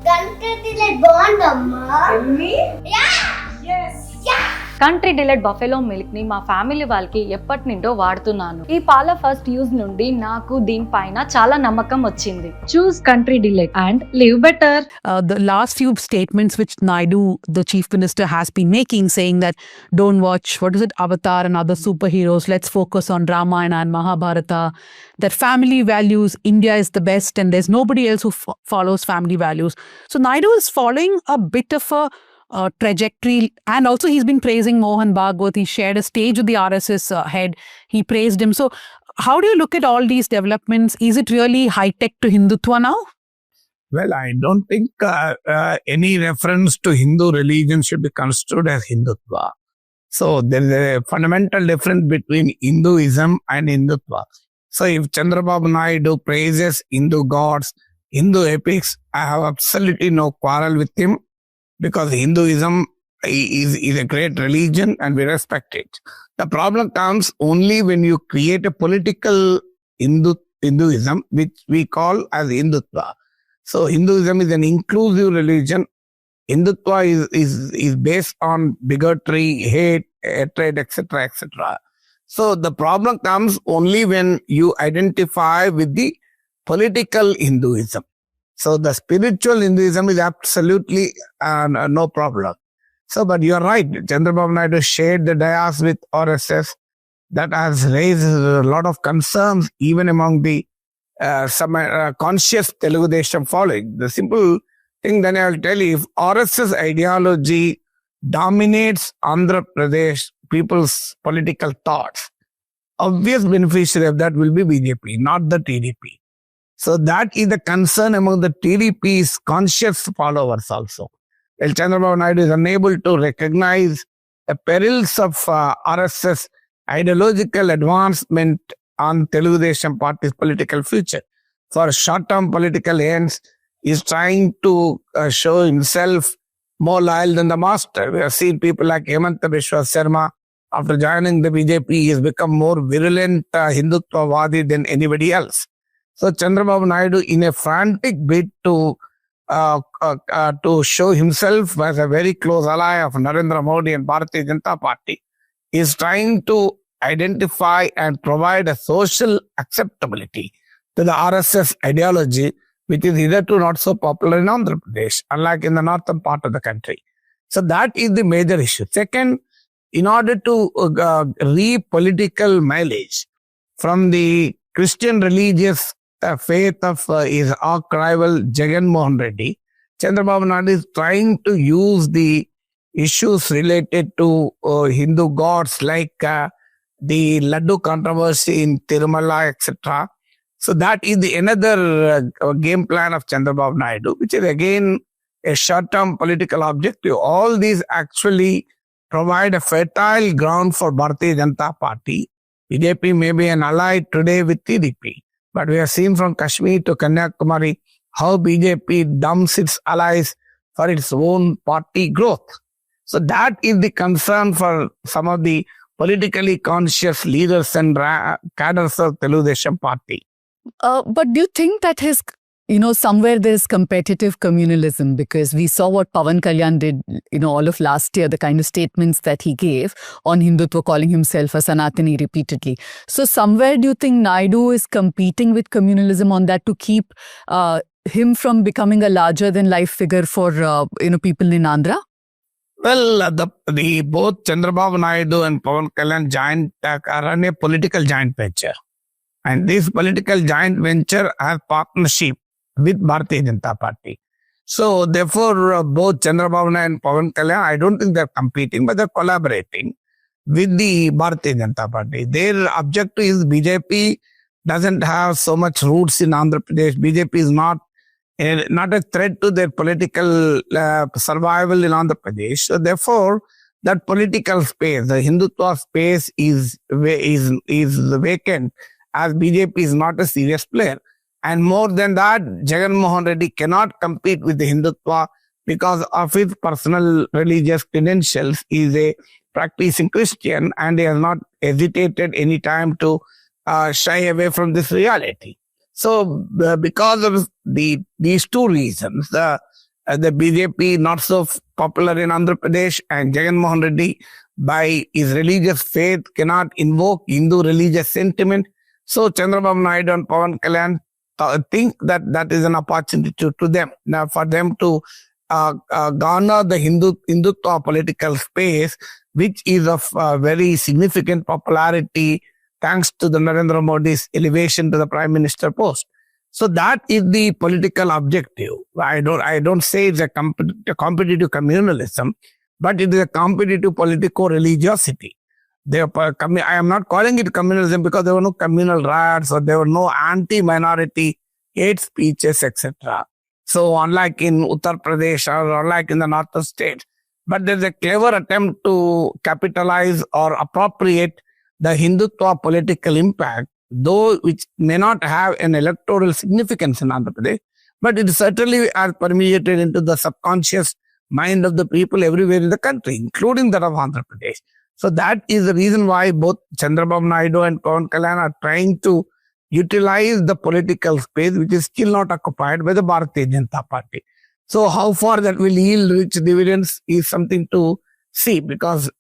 Content బాగుందమ్మా. Country delight buffalo milk ని మా ఫ్యామిలీ వాళ్ళకి ఎప్పటి నుండో వాడుతున్నాను. ఈ పాల ఫస్ట్ యూజ్ నుండి నాకు దీనిపైన చాలా నమ్మకం వచ్చింది. Choose Country Delight and live better. The last few statements which Naidu, the chief minister, has been making, saying that don't watch, Avatar and other superheroes, let's focus on Ramayana and Mahabharata, that family values, India is the best and there's nobody else who follows family values. So Naidu is following a bit of a trajectory, and also he's been praising Mohan Bhagwat. He shared a stage with the RSS head. He praised him. So how do you look at all these developments? Is it really high-tech to Hindutva now? Well, I don't think any reference to Hindu religion should be construed as Hindutva. So there is a fundamental difference between Hinduism and Hindutva. So if Chandrababu Naidu praises Hindu gods, Hindu epics, I have absolutely no quarrel with him, because Hinduism is a great religion and we respect it. The problem comes only when you create a political Hinduism, which we call as Hindutva. So Hinduism is an inclusive religion. Hindutva is based on bigotry, hate, hatred, etc., etc. So the problem comes only when you identify with the political Hinduism. So the spiritual Hinduism is absolutely no problem. So, but you're right. Chandrababu Naidu shared the dais with RSS. That has raised a lot of concerns even among the some conscious Telugu Desam following. The simple thing that I will tell you, if RSS ideology dominates Andhra Pradesh people's political thoughts, obvious beneficiary of that will be BJP, not the TDP. So that is the concern among the TDP's conscious followers also. Well, Chandrababu Naidu is unable to recognize the perils of RSS ideological advancement on Telugu Desam Party's political future. For short-term political ends, he is trying to show himself more loyal than the master. We have seen people like Nageshwar Sharma, after joining the BJP, he has become more virulent Hindutva Vadi than anybody else. So Chandrababu Naidu, in a frantic bid to show himself as a very close ally of Narendra Modi and Bharatiya Janata Party, is trying to identify and provide a social acceptability to the RSS ideology, which is hitherto not so popular in Andhra Pradesh, unlike in the northern part of the country. So that is the major issue. Second, in order to reap political mileage from the Christian religious faith of his arch rival Jagan Mohan Reddy, Chandrababu Naidu is trying to use the issues related to Hindu gods like the Laddu controversy in Tirumala, etc. So that is another game plan of Chandrababu Naidu, which is again a short-term political objective. All these actually provide a fertile ground for Bharatiya Janata Party. BJP may be an ally today with TDP. But we have seen from Kashmir to Kanyakumari how BJP dumps its allies for its own party growth. So that is the concern for some of the politically conscious leaders and cadres of Telugu Desam Party. But do you think that somewhere there's competitive communalism? Because we saw what Pawan Kalyan did, all of last year, the kind of statements that he gave on Hindutva, calling himself a Sanatani repeatedly. So somewhere do you think Naidu is competing with communalism on that to keep him from becoming a larger than life figure for, people in Andhra? Well, the both Chandrababu Naidu and Pawan Kalyan run a political joint venture. And this political joint venture has partnership with Bharatiya Janata Party. So therefore, both Chandrababu Naidu and Pawan Kalyan, I don't think they're competing, but they're collaborating with the Bharatiya Janata Party. Their objective is BJP doesn't have so much roots in Andhra Pradesh. BJP is not a threat to their political survival in Andhra Pradesh. So therefore, that political space, the Hindutva space is vacant, as BJP is not a serious player. And more than that, Jagan Mohan Reddy cannot compete with the Hindutva because of his personal religious credentials. He is a practicing Christian and he has not hesitated any time to shy away from this reality. So because of these two reasons, the the BJP not so popular in Andhra Pradesh, and Jagan Mohan Reddy, by his religious faith, cannot invoke Hindu religious sentiment. So Chandrababu Naidu and Pawan Kalyan think that that is an opportunity to them. Now, for them to garner the Hindutva political space, which is of very significant popularity thanks to the Narendra Modi's elevation to the Prime Minister post. So that is the political objective. I don't say it's a competitive communalism, but it is a competitive politico-religiosity. I am not calling it communalism because there were no communal riots or there were no anti-minority hate speeches, etc. So unlike in Uttar Pradesh or unlike in the northern states, but there's a clever attempt to capitalize or appropriate the Hindutva political impact, though which may not have an electoral significance in Andhra Pradesh, but it certainly has permeated into the subconscious mind of the people everywhere in the country, including that of Andhra Pradesh. So that is the reason why both Chandrababu Naidu and Pawan Kalyan are trying to utilize the political space which is still not occupied by the Bharatiya Janata Party. So how far that will yield rich dividends is something to see, because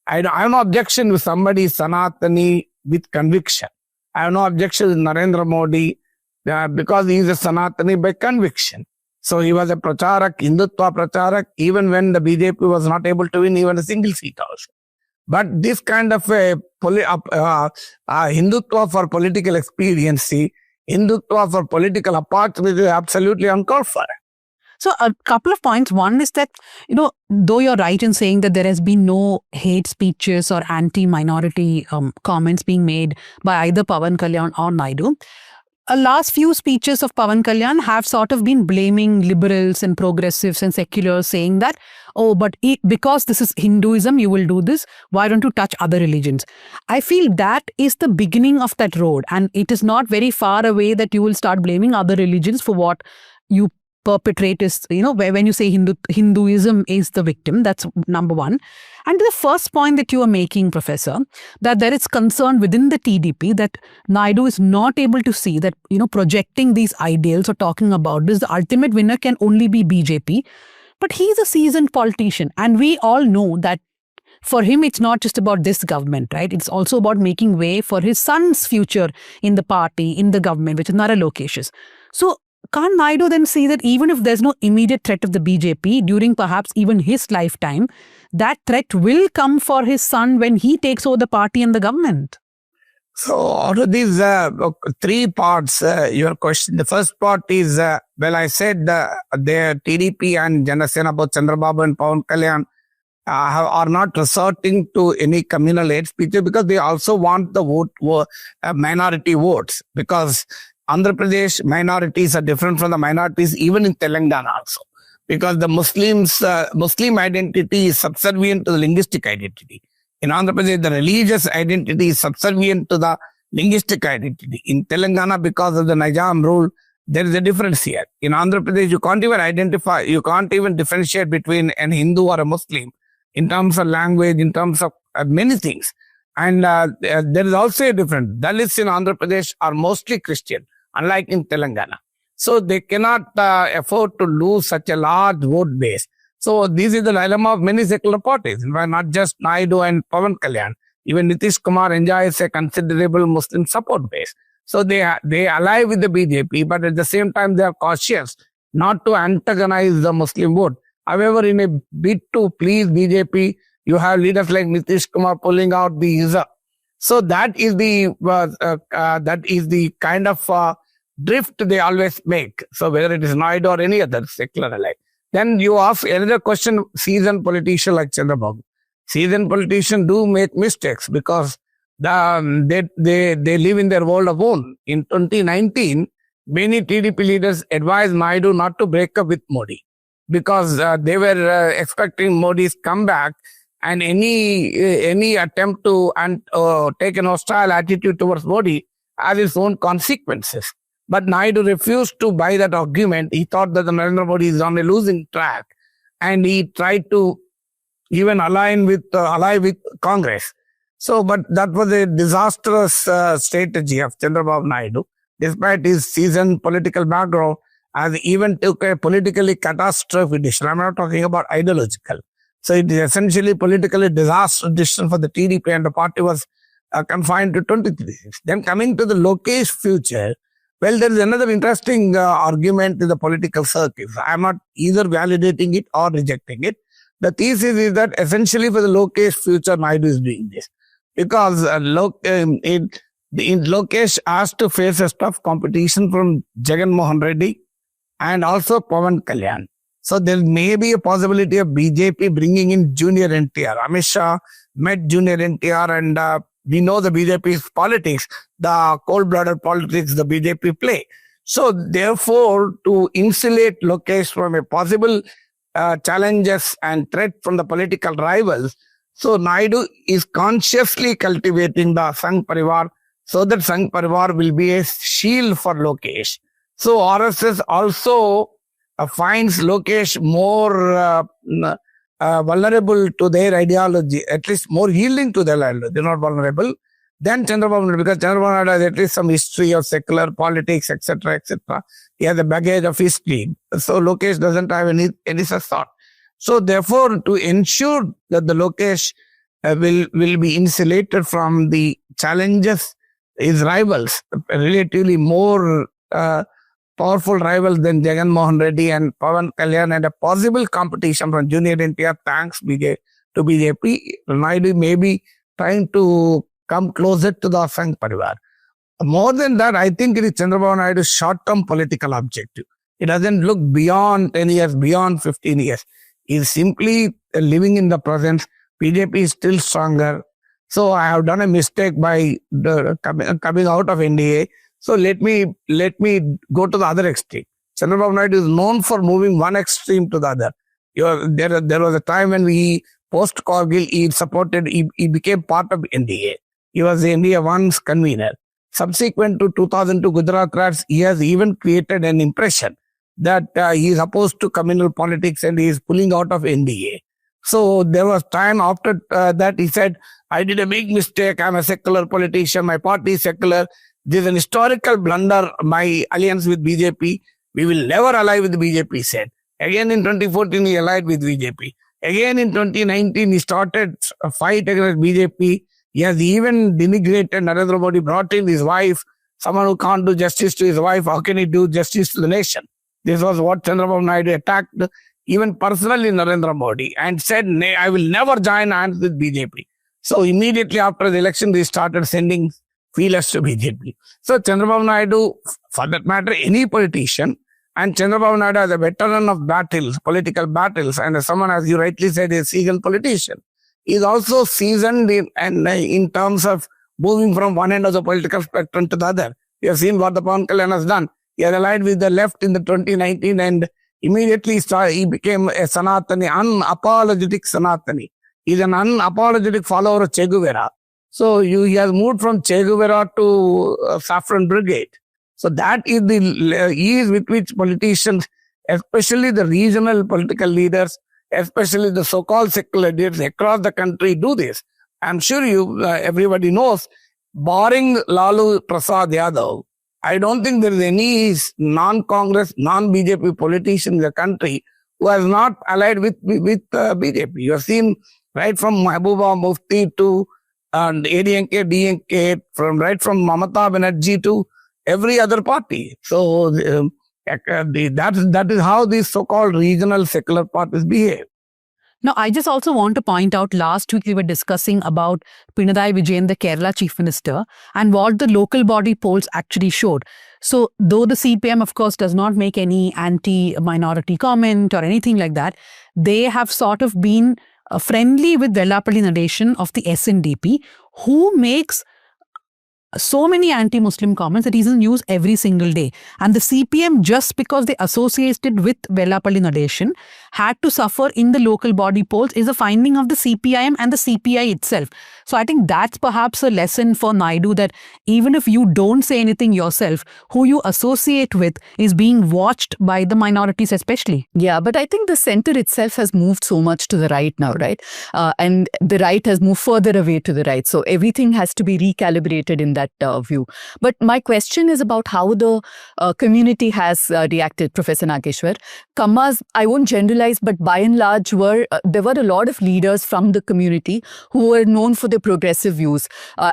I have no objection with somebody Sanatani with conviction. I have no objection with Narendra Modi because he is a Sanatani by conviction. So he was a Pracharak, Hindutva Pracharak, even when the BJP was not able to win even a single seat also. But this kind of a Hindutva for political expediency, Hindutva for political opportunity is absolutely uncalled for. So a couple of points. One is that, though you're right in saying that there has been no hate speeches or anti-minority comments being made by either Pawan Kalyan or Naidu, last few speeches of Pawan Kalyan have sort of been blaming liberals and progressives and seculars, saying that, because this is Hinduism, you will do this. Why don't you touch other religions? I feel that is the beginning of that road. And it is not very far away that you will start blaming other religions for what you perpetrate is, when you say Hinduism is the victim. That's number one. And the first point that you are making, Professor, that there is concern within the TDP that Naidu is not able to see that, projecting these ideals or talking about this, the ultimate winner can only be BJP. But he's a seasoned politician. And we all know that for him, it's not just about this government, right? It's also about making way for his son's future in the party, in the government, which is Nara Lokesh's. So can't Naidu then see that even if there's no immediate threat of the BJP during perhaps even his lifetime, that threat will come for his son when he takes over the party and the government? So out of these three parts, your question, the first part is, I said the TDP and Janasena, both Chandrababu and Pawan Kalyan, are not resorting to any communal hate speeches because they also want the minority votes, because Andhra Pradesh minorities are different from the minorities even in Telangana also, because the Muslim identity is subservient to the linguistic identity. In Andhra Pradesh, the religious identity is subservient to the linguistic identity. In Telangana, because of the Nizam rule, there is a difference here. In Andhra Pradesh, you can't even differentiate between an Hindu or a Muslim in terms of language, in terms of many things. And there is also a difference. Dalits in Andhra Pradesh are mostly Christian, unlike in Telangana. So they cannot afford to lose such a large vote base. So this is the dilemma of many secular parties, not just Naidu and Pawan Kalyan. Even Nitish Kumar enjoys a considerable Muslim support base. So they ally with the BJP, but at the same time they are cautious not to antagonize the Muslim vote. However, in a bid to please BJP, you have leaders like Nitish Kumar pulling out the hijab. So that is the kind of drift they always make. So whether it is Naidu or any other secular ally. Then you ask another question, seasoned politician like Chandrababu. Seasoned politicians do make mistakes because they live in their world of own. In 2019, many TDP leaders advised Naidu not to break up with Modi because they were expecting Modi's comeback, and any attempt to take an hostile attitude towards Modi has its own consequences. But Naidu refused to buy that argument. He thought that the Narendra Modi is on a losing track, and he tried to even ally with Congress. So, but that was a disastrous strategy of Chandrababu Naidu. Despite his seasoned political background, and even took a politically catastrophic decision. I'm not talking about ideological. So it is essentially politically disastrous decision for the TDP, and the party was confined to 23 seats. Then coming to the Lokesh future, well, there is another interesting argument in the political circles. I'm not either validating it or rejecting it. The thesis is that essentially for the Lokesh future, Naidu is doing this because Lokesh has to face a tough competition from Jagan Mohan Reddy and also Pawan Kalyan. So there may be a possibility of BJP bringing in junior NTR. Amit Shah met junior NTR, and we know the BJP's politics, the cold-blooded politics the BJP play. So therefore, to insulate Lokesh from a possible challenges and threat from the political rivals, so Naidu is consciously cultivating the Sangh Parivar so that Sangh Parivar will be a shield for Lokesh. So RSS also finds Lokesh more vulnerable to their ideology, at least more yielding to their ideology. They're not vulnerable. Then Chandrababu, because Chandrababu has at least some history of secular politics, etc., etc. He has a baggage of history. So Lokesh doesn't have any such thought. So therefore, to ensure that the Lokesh will be insulated from the challenges, his rivals, relatively more powerful rivals than Jagan Mohan Reddy and Pawan Kalyan, and a possible competition from junior NTR thanks to BJP, Naidu may be trying to come closer to the Sangh Parivar. More than that, I think it is Chandrababu Naidu's short-term political objective. It doesn't look beyond 10 years, beyond 15 years. He's simply living in the present. BJP is still stronger. So I have done a mistake by coming out of NDA. So let me go to the other extreme. Chandrababu Naidu is known for moving one extreme to the other. There was a time when post-Kargil, he became part of NDA. He was the NDA 1's convener. Subsequent to 2002 Gujarat riots, he has even created an impression that he is opposed to communal politics and he is pulling out of NDA. So there was time after that he said, I did a big mistake. I'm a secular politician. My party is secular. This is an historical blunder, my alliance with BJP. We will never ally with BJP, he said. Again in 2014, he allied with BJP. Again in 2019, he started a fight against BJP. He has even denigrated Narendra Modi, brought in his wife, someone who can't do justice to his wife. How can he do justice to the nation? This was what Chandrababu Naidu attacked, even personally Narendra Modi, and said, I will never join hands with BJP. So immediately after the election, they started sending feelers to BJP. So Chandrababu Naidu, for that matter, any politician, and Chandrababu Naidu as a veteran of battles, political battles, and as someone, as you rightly said, a seasoned politician, is also seasoned in terms of moving from one end of the political spectrum to the other. You have seen what the Pawan Kalyan has done. He had allied with the left in the 2019 and immediately he became a Sanatani, unapologetic Sanatani. He's an unapologetic follower of Che Guevara. So he has moved from Che Guevara to Saffron Brigade. So that is the ease with which politicians, especially the regional political leaders, especially the so-called secular leaders across the country, do this. I'm sure everybody knows, barring Lalu Prasad Yadav, I don't think there is any non-Congress, non-BJP politician in the country who has not allied with BJP. You have seen right from Mahbooba Mufti to ADNK, DNK, right from Mamata Banerjee to every other party. So that is how these so-called regional secular parties behave. Now, I just also want to point out, last week we were discussing about Pinarayi Vijayan, the Kerala Chief Minister, and what the local body polls actually showed. So, though the CPM, of course, does not make any anti-minority comment or anything like that, they have sort of been friendly with Vellapalli Nadeshan of the SNDP, who makes so many anti-Muslim comments that he's in news every single day. And the CPM, just because they associated with Vellapalli Nadeshan, had to suffer in the local body polls is a finding of the CPIM and the CPI itself. So I think that's perhaps a lesson for Naidu, that even if you don't say anything yourself, who you associate with is being watched by the minorities especially. Yeah, but I think the center itself has moved so much to the right now, right? And the right has moved further away to the right. So everything has to be recalibrated in that view. But my question is about how the community has reacted, Professor Nageshwar. Kammas, I won't generalize, but by and large, there were a lot of leaders from the community who were known for their progressive views,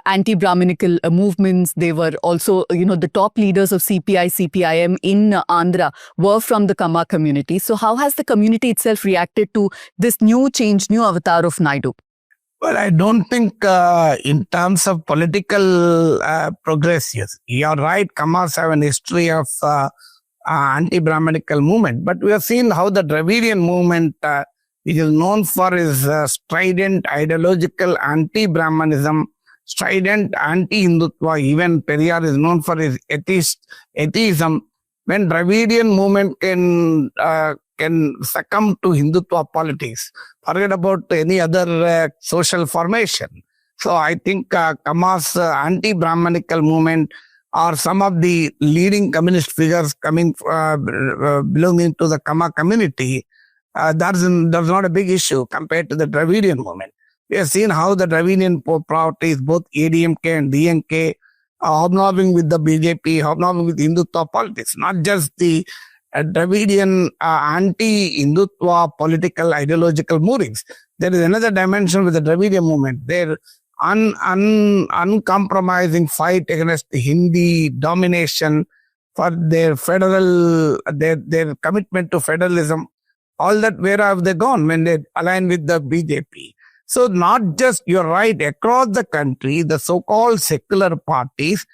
anti-Brahminical movements. They were also, the top leaders of CPI, CPIM in Andhra were from the Kamma community. So how has the community itself reacted to this new change, new avatar of Naidu? Well, I don't think in terms of political progress, yes. You're right, Kammas have an history of anti-Brahminical movement, but we have seen how the Dravidian movement, which is known for its strident ideological anti-Brahmanism, strident anti-Hindutva, even Periyar is known for his atheism. When Dravidian movement can succumb to Hindutva politics, forget about any other social formation. So I think Kammas anti-Brahmanical movement or some of the leading communist figures coming belonging to the Kamma community, that's not a big issue compared to the Dravidian movement. We have seen how the Dravidian parties, both ADMK and DMK, are hobnobbing with the BJP, hobnobbing with Hindutva politics, not just the Dravidian anti-Hindutva political ideological moorings. There is another dimension with the Dravidian movement. Their uncompromising fight against the Hindi domination, for their their commitment to federalism, all that, where have they gone when they align with the BJP? So not just, you're right, across the country, the so-called secular parties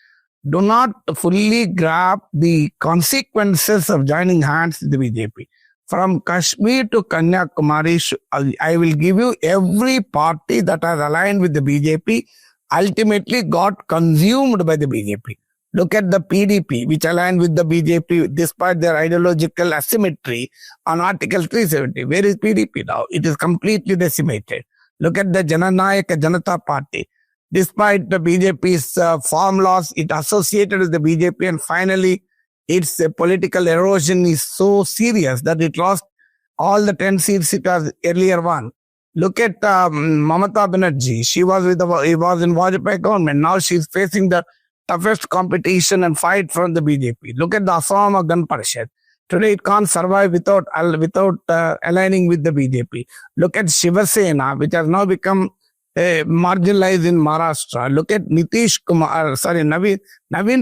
do not fully grasp the consequences of joining hands with the BJP. From Kashmir to Kanyakumari, I will give you every party that has aligned with the BJP ultimately got consumed by the BJP. Look at the PDP, which aligned with the BJP despite their ideological asymmetry on Article 370. Where is PDP now? It is completely decimated. Look at the Jananayaka Janata Party. Despite the BJP's farm loss, it associated with the BJP, and finally its political erosion is so serious that it lost all the 10 seats it has earlier won. Look at Mamata Banerjee. He was in Vajpayee government. Now she's facing the toughest competition and fight from the BJP. Look at the Assam Gan Parishad. Today it can't survive without aligning with the BJP. Look at Shiva Sena, which has now become marginalized in Maharashtra. Look at Naveen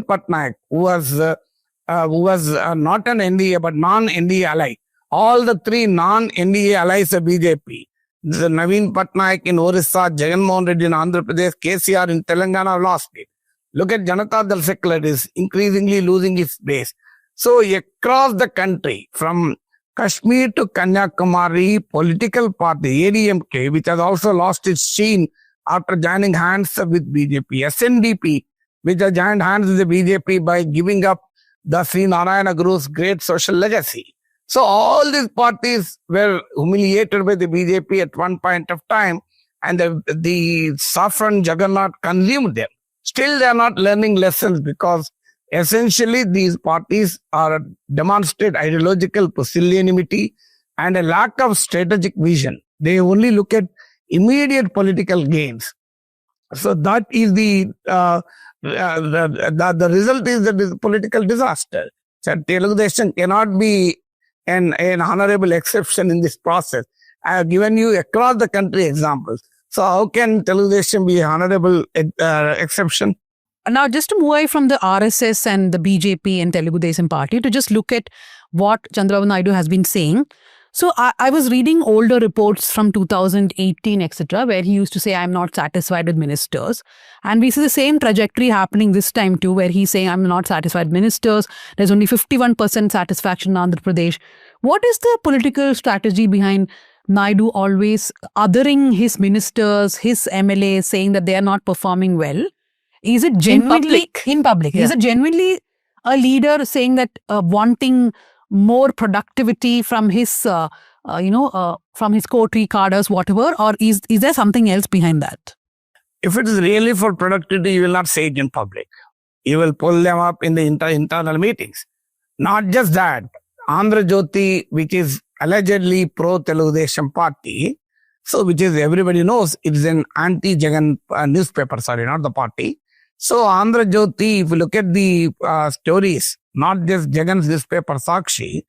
Patnaik, who was not an NDA but non-NDA ally. All the three non-NDA allies of BJP. The Naveen Patnaik in Orissa, Jagan Mohan Reddy in Andhra Pradesh, KCR in Telangana lost it. Look at Janata Dal Secular is increasingly losing its base. So across the country, from Kashmir to Kanyakumari, political party, ADMK, which has also lost its sheen after joining hands with BJP, SNDP, which has joined hands with the BJP by giving up the Sri Narayana Guru's great social legacy. So all these parties were humiliated by the BJP at one point of time, and the saffron juggernaut consumed them. Still, they are not learning lessons, because essentially these parties are demonstrate ideological pusillanimity and a lack of strategic vision. They only look at immediate political gains. So that is the result is the political disaster. So Telugu Desam cannot be an honorable exception in this process. I have given you across the country examples. So how can Telugu Desam be an honorable exception? Now, just to move away from the RSS and the BJP and Telugu Desam party, to just look at what Chandrababu Naidu has been saying. So I was reading older reports from 2018, etc., where he used to say, I'm not satisfied with ministers. And we see the same trajectory happening this time too, where he's saying, I'm not satisfied with ministers. There's only 51% satisfaction in Andhra Pradesh. What is the political strategy behind Naidu always othering his ministers, his MLAs, saying that they are not performing well? Is it genuinely in public? Yeah. Is it genuinely a leader saying that wanting more productivity from his, from his coterie cadres, whatever, or is there something else behind that? If it is really for productivity, you will not say it in public. You will pull them up in the internal meetings. Not just that, Andhra Jyoti, which is allegedly pro-Telugu Desam party, so which is everybody knows it is an anti-Jagan newspaper, not the party. So Andhra Jyoti, if you look at the stories, not just Jagan's newspaper Sakshi,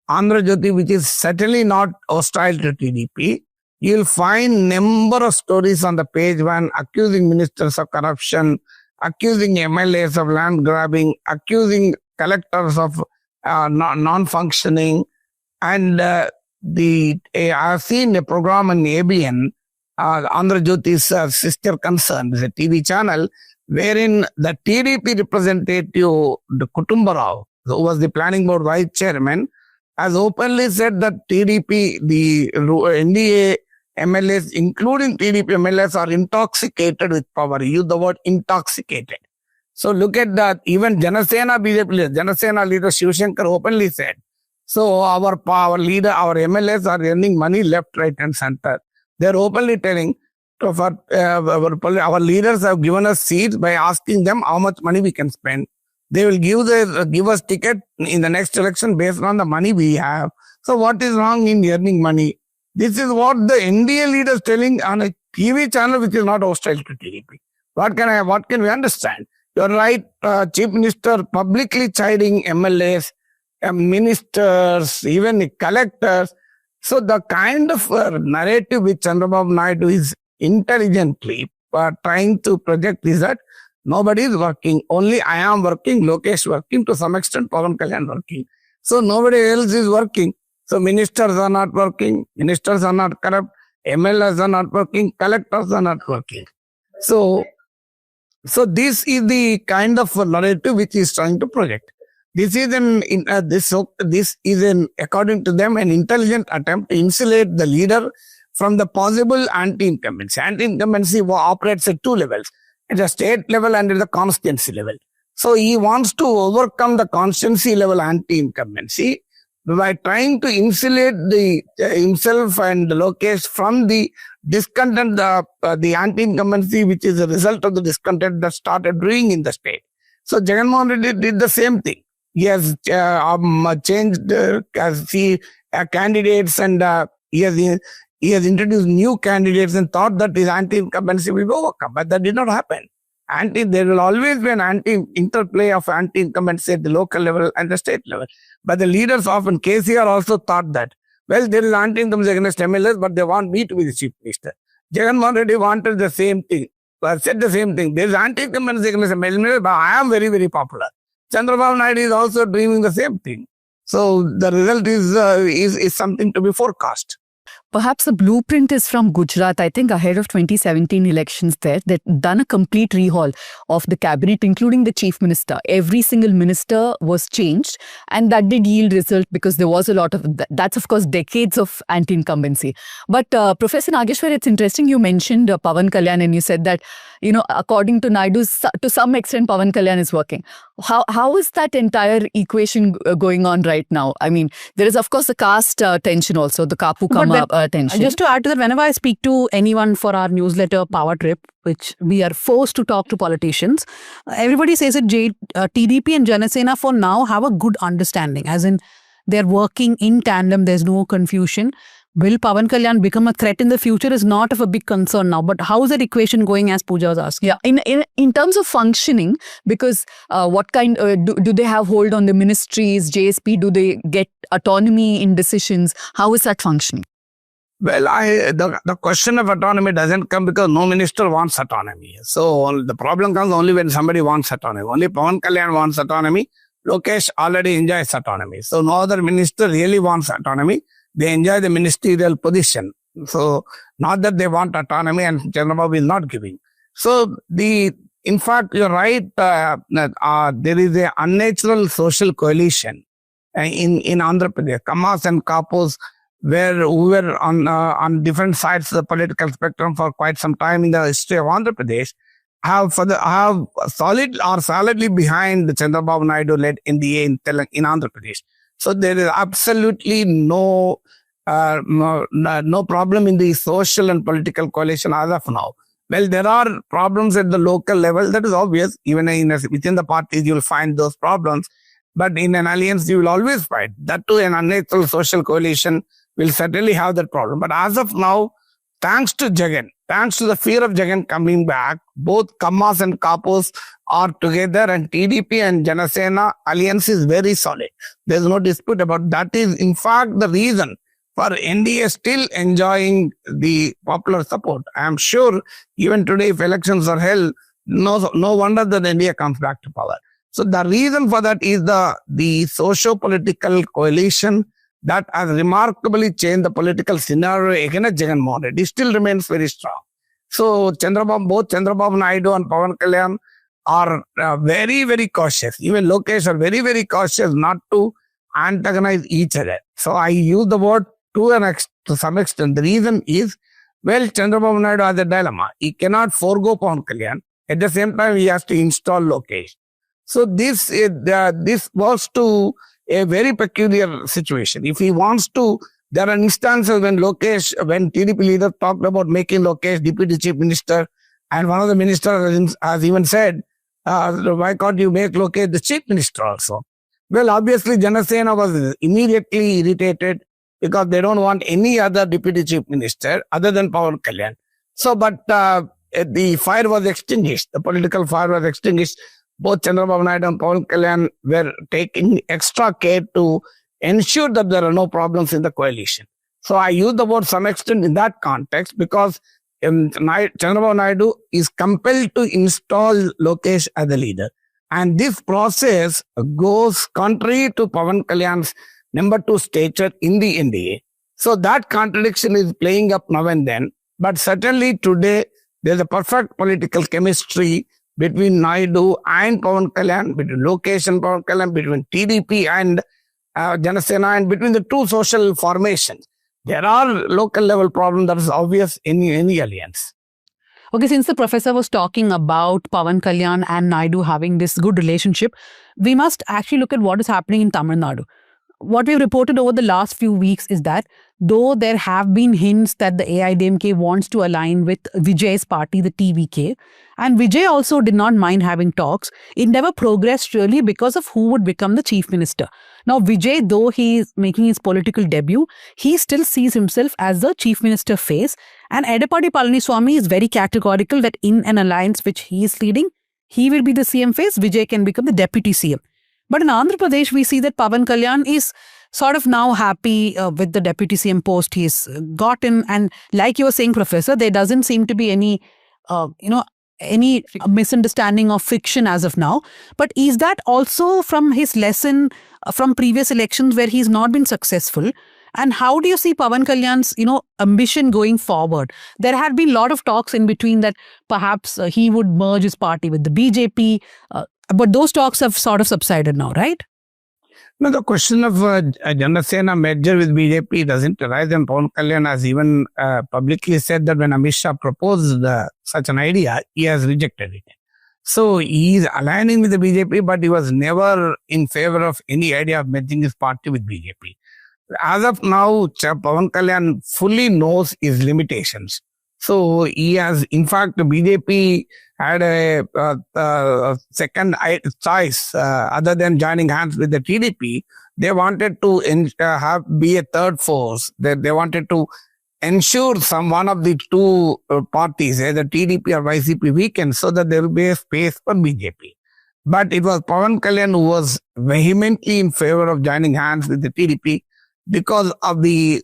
Andhra Jyoti, which is certainly not hostile to TDP, you'll find number of stories on the page one accusing ministers of corruption, accusing MLAs of land grabbing, accusing collectors of non-functioning, and I've seen a program on ABN, Andhra Jyoti's sister concern, is a TV channel, wherein the TDP representative, the Kutumbarao, who was the planning board vice chairman, has openly said that TDP, the NDA MLAs, including TDP MLAs, are intoxicated with power. He used the word intoxicated. So look at that. Even Janasena BJP leader, Janasena leader Shiv Shankar openly said, so our leader, our MLAs are earning money left, right and center. They're openly telling, our leaders have given us seats by asking them how much money we can spend. They will give us ticket in the next election based on the money we have. So what is wrong in earning money? This is what the NDA leader is telling on a TV channel which is not hostile to TDP. What can we understand? You're right, Chief Minister publicly chiding MLAs, ministers, even collectors. So the kind of narrative which Chandrababu Naidu is intelligently trying to project is that nobody is working. Only I am working, Lokesh working, to some extent Pawan Kalyan working. So nobody else is working. So ministers are not working, ministers are not corrupt, MLAs are not working, collectors are not working. So this is the kind of narrative which he is trying to project. This is according to them, an intelligent attempt to insulate the leader from the possible anti-incumbency. Anti-incumbency operates at two levels, at the state level and at the constituency level. So he wants to overcome the constituency level anti-incumbency by trying to insulate himself and Lokesh from the discontent, the anti-incumbency, which is a result of the discontent that started brewing in the state. So Jagan Mohan Reddy did the same thing. He has changed candidates, and he has introduced new candidates and thought that his anti-incumbency will be overcome. But that did not happen. There will always be an interplay of anti-incumbency at the local level and the state level. But the leaders often, KCR also thought that, well, there is anti-incumbency against MLAs, but they want me to be the chief minister. Jagan Mohan Reddy wanted the same thing, said the same thing. There is anti-incumbency against MLAs, but I am very, very popular. Chandrababu Naidu is also dreaming the same thing. So the result is something to be forecast. Perhaps the blueprint is from Gujarat, I think ahead of 2017 elections there, that done a complete rehaul of the cabinet, including the chief minister. Every single minister was changed, and that did yield result because there was a lot of, that's of course decades of anti-incumbency. But Professor Nageshwar, it's interesting you mentioned Pawan Kalyan, and you said that, according to Naidu, to some extent Pawan Kalyan is working. How is that entire equation going on right now? I mean, there is of course the caste tension also, the Kapu Kama tension. Just to add to that, whenever I speak to anyone for our newsletter Power Trip, which we are forced to talk to politicians, everybody says that TDP and Janasena for now have a good understanding, as in they're working in tandem, there's no confusion. Will Pawan Kalyan become a threat in the future is not of a big concern now. But how is that equation going, as Pooja was asking? Yeah, in terms of functioning, because what kind do they have hold on the ministries, JSP? Do they get autonomy in decisions? How is that functioning? Well, the question of autonomy doesn't come because no minister wants autonomy. So the problem comes only when somebody wants autonomy. Only Pawan Kalyan wants autonomy. Lokesh already enjoys autonomy. So no other minister really wants autonomy. They enjoy the ministerial position. So not that they want autonomy, and Chandrababu is not giving. So in fact, you're right. There is an unnatural social coalition in Andhra Pradesh. Kamas and Kapos who were on different sides of the political spectrum for quite some time in the history of Andhra Pradesh, have solidly behind the Chandrababu Naidu led NDA in Andhra Pradesh. So there is absolutely no problem in the social and political coalition as of now. Well, there are problems at the local level. That is obvious. Even within the parties, you will find those problems. But in an alliance, you will always fight. That too, an unnatural social coalition will certainly have that problem. But as of now, thanks to Jagan, thanks to the fear of Jagan coming back, both Kammas and Kapos are together, and TDP and Janasena alliance is very solid. There's no dispute about that. Is in fact the reason for NDA still enjoying the popular support. I am sure even today, if elections are held, no wonder that NDA comes back to power. So the reason for that is the socio-political coalition that has remarkably changed the political scenario against Jagan Mohan Reddy. It still remains very strong. So both Chandrababu Naidu and Pawan Kalyan are very, very cautious. Even Lokesh are very, very cautious not to antagonize each other. So I use the word to some extent. The reason is, well, Chandrababu Naidu has a dilemma. He cannot forego Pawan Kalyan. At the same time, he has to install Lokesh. So this was to a very peculiar situation. If he wants to, there are instances when TDP leaders talked about making Lokesh deputy chief minister, and one of the ministers has even said, why can't you make Lokesh the chief minister also? Well, obviously, Janasena was immediately irritated because they don't want any other deputy chief minister other than Pawan Kalyan. So, but the fire was extinguished. The political fire was extinguished. Both Chandrababu Naidu and Pawan Kalyan were taking extra care to ensure that there are no problems in the coalition. So I use the word some extent in that context because Chandrababu Naidu is compelled to install Lokesh as the leader. And this process goes contrary to Pawan Kalyan's number 2 stature in the NDA. So that contradiction is playing up now and then. But certainly today, there's a perfect political chemistry between Naidu and Pawan Kalyan, between Lokesh and Pawan Kalyan, between TDP and Janasena, and between the two social formations. There are local level problems that is obvious in any alliance. Okay, since the professor was talking about Pawan Kalyan and Naidu having this good relationship, we must actually look at what is happening in Tamil Nadu. What we've reported over the last few weeks is that though there have been hints that the AIDMK wants to align with Vijay's party, the TVK, and Vijay also did not mind having talks, it never progressed really because of who would become the chief minister. Now, Vijay, though he is making his political debut, he still sees himself as the chief minister face, and Edappadi Palaniswamy is very categorical that in an alliance which he is leading, he will be the CM face, Vijay can become the deputy CM. But in Andhra Pradesh, we see that Pawan Kalyan is sort of now happy with the deputy CM post he's gotten. And like you were saying, Professor, there doesn't seem to be any misunderstanding or fiction as of now. But is that also from his lesson from previous elections where he's not been successful? And how do you see Pawan Kalyan's, ambition going forward? There had been a lot of talks in between that perhaps he would merge his party with the BJP. But those talks have sort of subsided now, right? No, the question of Janasena merger with BJP doesn't arise, and Pawan Kalyan has even publicly said that when Amit Shah proposed such an idea, he has rejected it. So he is aligning with the BJP, but he was never in favor of any idea of merging his party with BJP. As of now, Pawan Kalyan fully knows his limitations. So he has, in fact, the BJP had a second choice other than joining hands with the TDP. They wanted to be a third force. They wanted to ensure one of the two parties, either TDP or YCP, weakened so that there will be a space for BJP. But it was Pawan Kalyan who was vehemently in favor of joining hands with the TDP because of the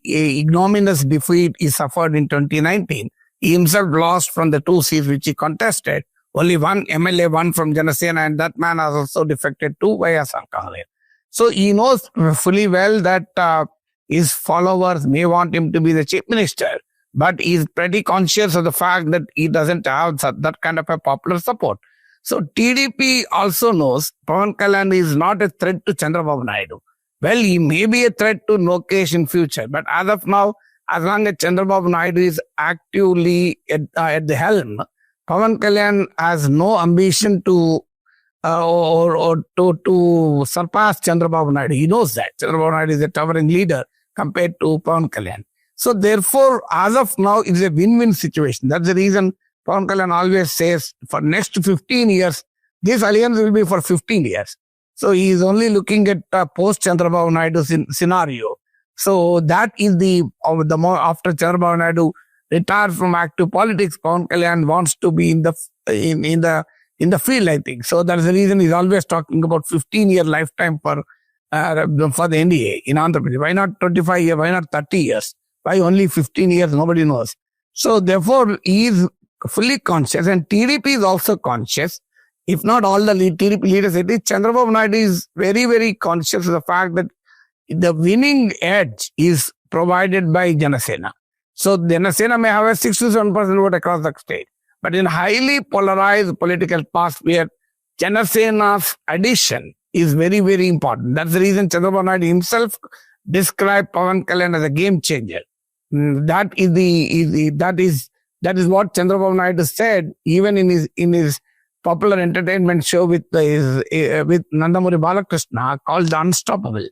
ignominious defeat he suffered in 2019. He himself lost from the 2 seats which he contested. Only one MLA won from Janasena, and that man has also defected to YSR Congress. So he knows fully well that his followers may want him to be the chief minister, but he's pretty conscious of the fact that he doesn't have that kind of a popular support. So TDP also knows Pawan Kalyan is not a threat to Chandrababu Naidu. Well, he may be a threat to Lokesh in future, but as of now, as long as Chandrababu Naidu is actively at the helm, Pawan Kalyan has no ambition to surpass Chandrababu Naidu. He knows that Chandrababu Naidu is a towering leader compared to Pawan Kalyan. So therefore, as of now, it's a win-win situation. That's the reason Pawan Kalyan always says for next 15 years, this alliance will be for 15 years. So he is only looking at post Chandrababu Naidu scenario. So that is the more after Chandrababu Naidu retired from active politics, Pawan Kalyan wants to be in the field, I think. So that's the reason he's always talking about 15-year lifetime for the NDA in Andhra Pradesh. Why not 25 years? Why not 30 years? Why only 15 years? Nobody knows. So therefore, he is fully conscious, and TDP is also conscious. If not all the TDP leaders, it is Chandrababu Naidu is very, very conscious of the fact that the winning edge is provided by Janasena. So Janasena may have a 6 to 7% vote across the state. But in highly polarized political past where Janasena's addition is very, very important. That's the reason Chandrababu Naidu himself described Pawan Kalyan as a game changer. That is what Chandrababu Naidu said even in his popular entertainment show with Nandamuri Balakrishna called The Unstoppable.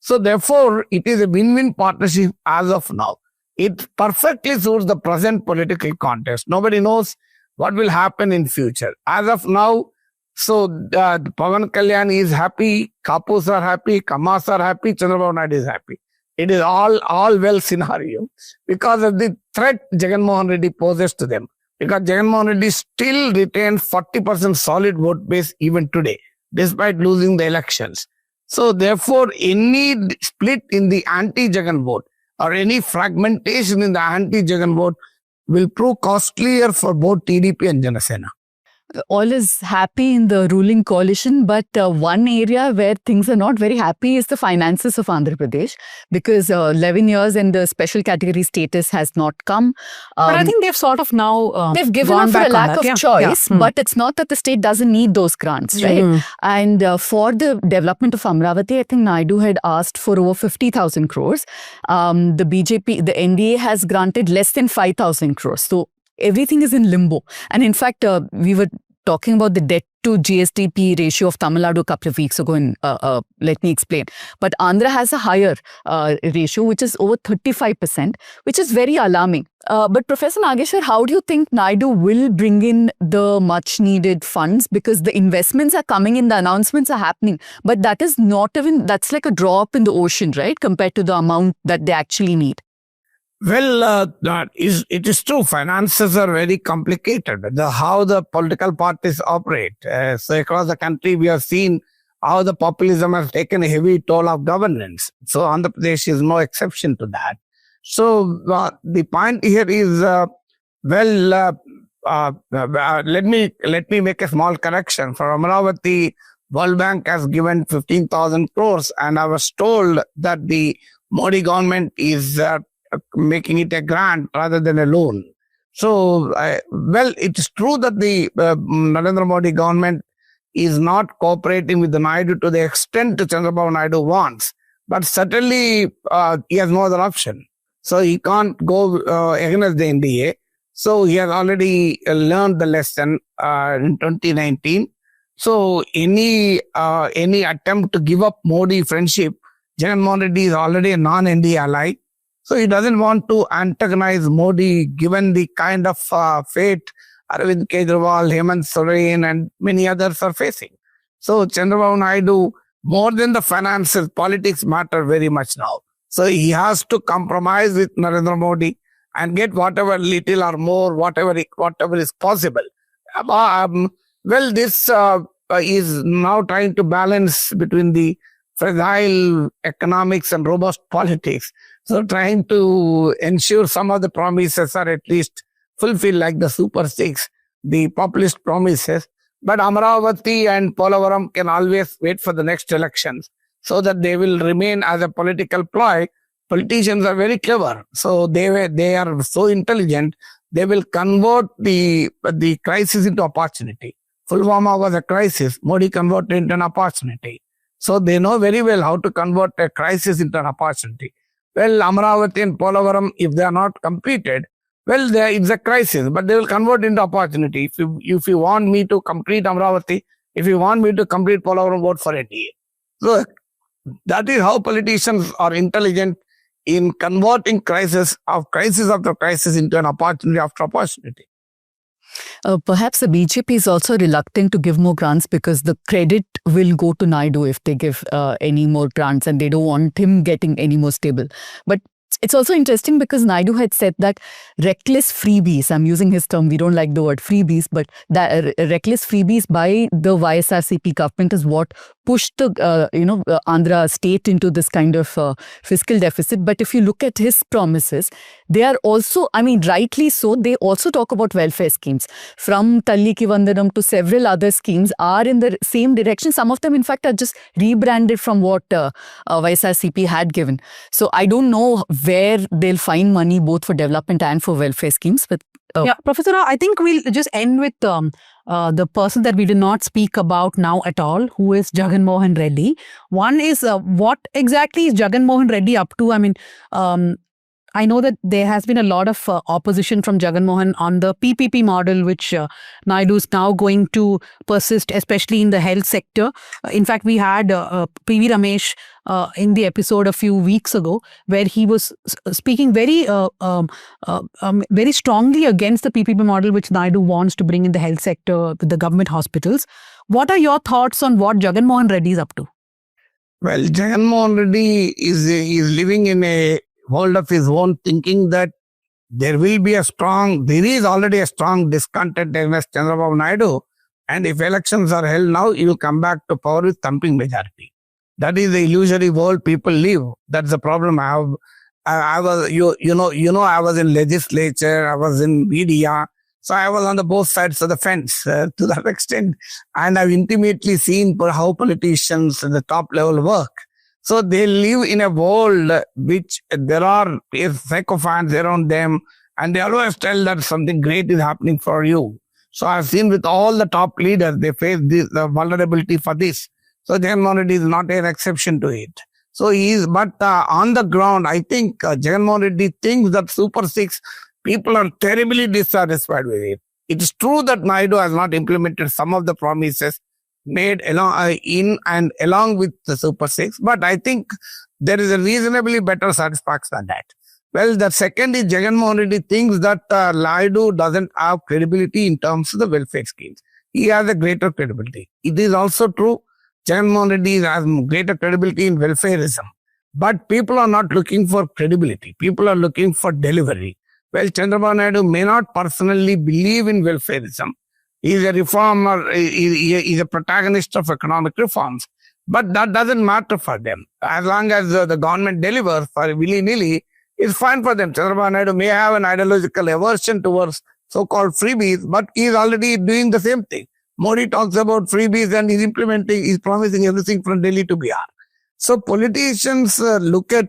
So therefore, it is a win-win partnership as of now. It perfectly suits the present political context. Nobody knows what will happen in future. As of now, so Pawan Kalyan is happy, Kapus are happy, Kamas are happy, Chandrababu Naidu is happy. It is all well scenario because of the threat Jagan Mohan Reddy poses to them. Because Jagan Mohan Reddy still retains 40% solid vote base even today, despite losing the elections. So therefore, any split in the anti-Jagan vote or any fragmentation in the anti-Jagan vote will prove costlier for both TDP and Janasena. All is happy in the ruling coalition, but one area where things are not very happy is the finances of Andhra Pradesh, because 11 years and the special category status has not come. But I think they've sort of now they've given up for a lack of choice, but it's not that the state doesn't need those grants, right? And for the development of Amravati, I think Naidu had asked for over 50,000 crores. The BJP, the NDA has granted less than 5,000 crores. So everything is in limbo. And in fact, we were talking about the debt to GSDP ratio of Tamil Nadu a couple of weeks ago, and let me explain. But Andhra has a higher ratio, which is over 35%, which is very alarming. But Professor Nageshwar, how do you think Naidu will bring in the much needed funds? Because the investments are coming in, the announcements are happening, but that is not even, that's like a drop in the ocean, right? Compared to the amount that they actually need. Well, it is true. Finances are very complicated. How the political parties operate. So across the country, we have seen how the populism has taken a heavy toll of governance. So Andhra Pradesh is no exception to that. So the point here is, let me make a small correction. For Amravati, World Bank has given 15,000 crores, and I was told that the Modi government is making it a grant rather than a loan. So, it is true that the Narendra Modi government is not cooperating with the Naidu to the extent that Chandrababu Naidu wants. But certainly, he has no other option. So, he can't go against the NDA. So, he has already learned the lesson in 2019. So, any attempt to give up Modi friendship, Jagan Mohan Reddy is already a non-NDA ally. So he doesn't want to antagonize Modi, given the kind of fate Arvind Kejriwal, Hemant Soren and many others are facing. So Chandrababu Naidu, more than the finances, politics matter very much now. So he has to compromise with Narendra Modi and get whatever little or more, whatever is possible. This is now trying to balance between the fragile economics and robust politics. So trying to ensure some of the promises are at least fulfilled, like the Super 6, the populist promises. But Amravati and Polavaram can always wait for the next elections so that they will remain as a political ploy. Politicians are very clever. So they are so intelligent, they will convert the crisis into opportunity. Pulwama was a crisis. Modi converted it into an opportunity. So they know very well how to convert a crisis into an opportunity. Well, Amravati and Polavaram, if they are not completed, it's a crisis, but they will convert into opportunity. If you want me to complete Amravati, if you want me to complete Polavaram, vote for NDA. So that is how politicians are intelligent in converting crisis after crisis into an opportunity after opportunity. Perhaps the BJP is also reluctant to give more grants because the credit will go to Naidu if they give any more grants, and they don't want him getting any more stable. But it's also interesting because Naidu had said that reckless freebies, I'm using his term, we don't like the word freebies, but that reckless freebies by the YSRCP government is what pushed the Andhra state into this kind of fiscal deficit. But if you look at his promises, they are also, I mean, rightly so, they also talk about welfare schemes. From Talli Ki Vandanam to several other schemes are in the same direction. Some of them, in fact, are just rebranded from what YSRCP had given. So I don't know where they'll find money both for development and for welfare schemes. But Yeah, Professor, I think we'll just end with the person that we did not speak about now at all, who is Jagan Mohan Reddy. One is, what exactly is Jagan Mohan Reddy up to? I mean, I know that there has been a lot of opposition from Jagan Mohan on the PPP model, which Naidu is now going to persist, especially in the health sector. In fact, we had PV Ramesh in the episode a few weeks ago, where he was speaking very strongly against the PPP model, which Naidu wants to bring in the health sector with the government hospitals. What are your thoughts on what Jagan Mohan Reddy is up to? Well, Jagan Mohan Reddy is living in a world of his own, thinking that there is already a strong discontent against Chandrababu Naidu, and if elections are held now, he will come back to power with thumping majority. That is the illusory world people live. That's the problem I have. I was, I was in legislature, I was in media, so I was on the both sides of the fence to that extent, and I've intimately seen how politicians at the top level work. So they live in a world which there are sycophants around them, and they always tell that something great is happening for you. So I've seen with all the top leaders, they face the vulnerability for this. So Jagan Mohan Reddy is not an exception to it. So on the ground, I think Jagan Mohan Reddy thinks that Super 6 people are terribly dissatisfied with it. It is true that Naidu has not implemented some of the promises made along with the Super 6, but I think there is a reasonably better satisfaction than that. Well, the second is Jagan Mohan Reddy thinks that Naidu doesn't have credibility in terms of the welfare schemes. He has a greater credibility. It is also true Jagan Mohan Reddy has greater credibility in welfareism, but people are not looking for credibility. People are looking for delivery. Well, Chandrababu Naidu may not personally believe in welfareism. He is a reformer, he is a protagonist of economic reforms. But that doesn't matter for them. As long as the government delivers for willy-nilly, it's fine for them. Chandrababu Naidu may have an ideological aversion towards so-called freebies, but he is already doing the same thing. Modi talks about freebies and he's promising everything from Delhi to Bihar. So politicians look at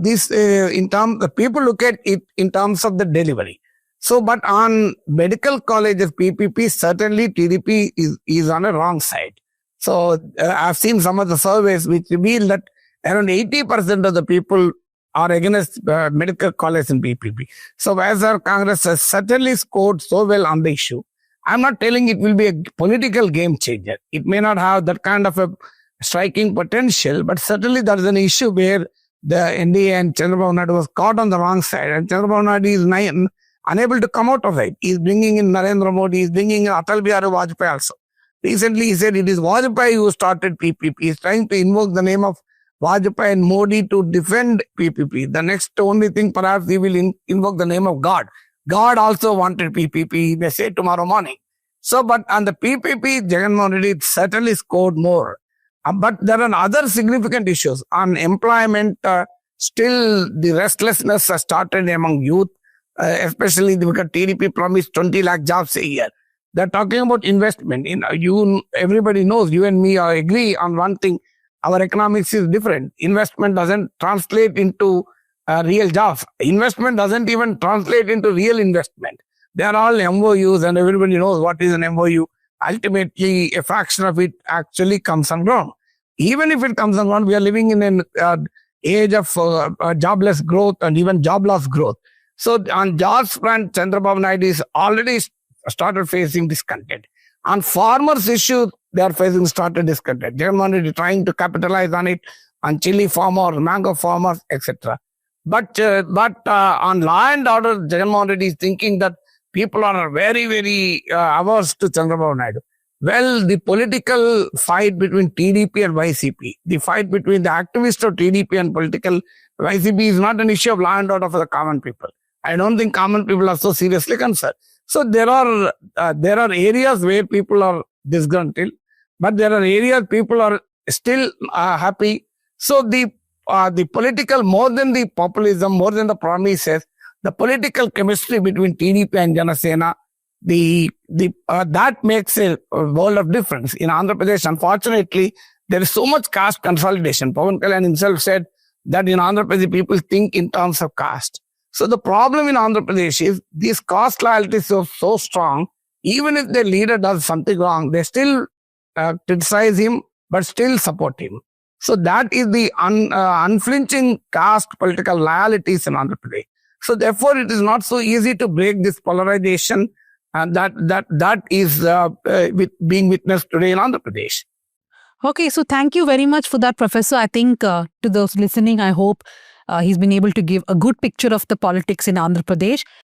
this people look at it in terms of the delivery. So, but on medical colleges, PPP, certainly TDP is on a wrong side. So, I've seen some of the surveys which reveal that around 80% of the people are against medical college and PPP. So, as our Congress has certainly scored so well on the issue, I'm not telling it will be a political game changer. It may not have that kind of a striking potential, but certainly there is an issue where the NDA and Chandrababu Naidu was caught on the wrong side, and Chandrababu Naidu is unable to come out of it. He's bringing in Narendra Modi, he's bringing in Atal Bihari Vajpayee also. Recently, he said it is Vajpayee who started PPP. He's trying to invoke the name of Vajpayee and Modi to defend PPP. The next only thing, perhaps he will invoke the name of God. God also wanted PPP, he may say tomorrow morning. So, but on the PPP, Jagan Mohan Reddy certainly scored more. But there are other significant issues. On employment, still the restlessness has started among youth. Especially because TDP promised 20 lakh jobs a year. They're talking about investment. Everybody knows, you and me agree on one thing, our economics is different. Investment doesn't translate into real jobs. Investment doesn't even translate into real investment. They are all MOUs and everybody knows what is an MOU. Ultimately, a fraction of it actually comes on ground. Even if it comes on ground, we are living in an age of jobless growth and even job loss growth. So on jobs front, Chandrababu Naidu is already started facing discontent. On farmers' issues, they are facing started discontent. Jagan Mohan Reddy trying to capitalize on it, on chili farmers, mango farmers, etc. But on law and order, Jagan Mohan Reddy is thinking that people are very, very averse to Chandrababu Naidu. Well, the political fight between TDP and YCP, the fight between the activists of TDP and political YCP is not an issue of law and order for the common people. I don't think common people are so seriously concerned. So there are areas where people are disgruntled, but there are areas people are still happy. So the political, more than the populism, more than the promises, the political chemistry between TDP and Janasena, that makes a world of difference. In Andhra Pradesh, unfortunately, there is so much caste consolidation. Pawan Kalyan himself said that in Andhra Pradesh, people think in terms of caste. So the problem in Andhra Pradesh is these caste loyalties are so strong. Even if the leader does something wrong, they still criticize him, but still support him. So that is the unflinching caste political loyalties in Andhra Pradesh. So therefore, it is not so easy to break this polarization that is being witnessed today in Andhra Pradesh. Okay, so thank you very much for that, Professor. I think to those listening, I hope he's been able to give a good picture of the politics in Andhra Pradesh.